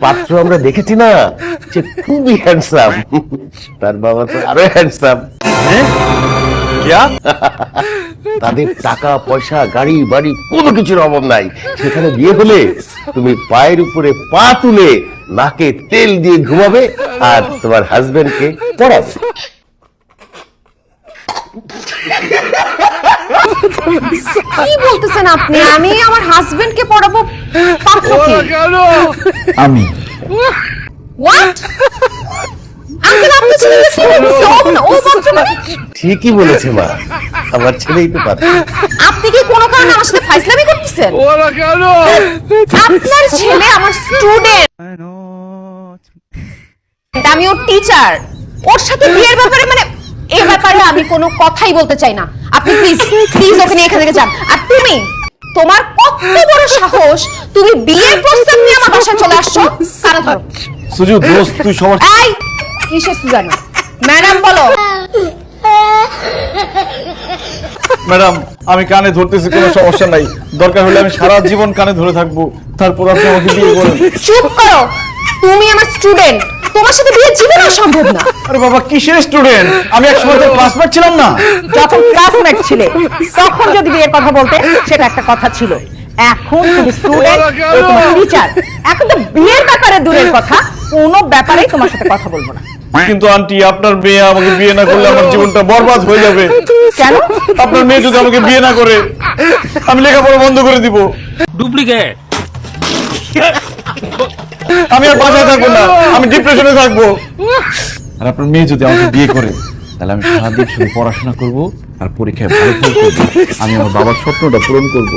পাত্র আমরা দেখেছি না, সে খুবই হ্যান্ডসাম। তার বাবা তো আরো হ্যান্ডসাম। তাদের টাকা পয়সা গাড়ি বাড়ি কোনো কিছুর অভাব নাই। সেখানে বিয়ে হলে তুমি পায়ের উপরে পা তুলে নাকে তেল দিয়ে ঘুমাবে আর তোমার হাজবেন্ডকে পড়াবে। কি বলতেছেন আপনি? আমি আমার হাজবেন্ডকে পড়াবো? পাত্র কি? আমি হোয়াট? আঙ্কেল আপনি ছেলেকে কি বলছেন? ও পাত্র মানে? ঠিকই বলেছে মা, আমার ছেলেই তো পাত্র। আপনি কি কোনো কারণে আমার সাথে ফাইজলামি করতেছেন? আপনার ছেলে আমার স্টুডেন্ট, আমি ওর টিচার। ওর সাথে বিয়ের ব্যাপারে মানে এই ব্যাপারে আমি কোনো কথাই বলতে চাই না। আপনি প্লিজ প্লিজ ওকে নিয়ে এখান থেকে যান। আর তুমি, তোমার কত বড় সাহস, তুমি বিয়ের প্রস্তাব নিয়ে আমার বাসায় চলে আসছো? কানে ধরো। সুজু দোস্ত, তুই সবার এই কিসের সুজানা? ম্যাডাম বলো। ম্যাডাম, আমি কানে ধরতেছি, কোনো সমস্যা নাই। দরকার হলে আমি সারা জীবন কানে ধরে থাকবো, তারপর আপনি আমাকে বিয়ে করেন। চুপ করো, তুমি আমার স্টুডেন্ট, তোমার সাথে বিয়ে জীবনে সম্ভব না। আরে বাবা, কিসের স্টুডেন্ট? আমি এক সময় তো ক্লাসমেট ছিলাম না? যখন ক্লাসমেট ছিলে তখন যদি বিয়ের কথা বলতে সেটা একটা কথা ছিল। এখন তুমি স্টুডেন্ট, ও তোমার টিচার। এখন তো বিয়ের ব্যাপারে দূরের কথা, কোনো ব্যাপারেই তোমার সাথে কথা বলবো না। কিন্তু আন্টি, আপনার মেয়ে আমাকে বিয়ে না করলে আমার জীবনটা বরবাদ হয়ে যাবে। কেন? আপনার মেয়ে যদি আমাকে বিয়ে না করে, আমি লেখাপড়া বন্ধ করে দিব। ডুপ্লিকেট। আমি আর বাসায় থাকবো না, আমি ডিপ্রেশনে থাকবো। আর আপনার মেয়ে যদি আমাকে বিয়ে করে, তাহলে আমি সারাদিন শুধু পড়াশোনা করব আর পরীক্ষায় ভালো ফল করব। আমি আমার বাবার স্বপ্নটা পূরণ করব।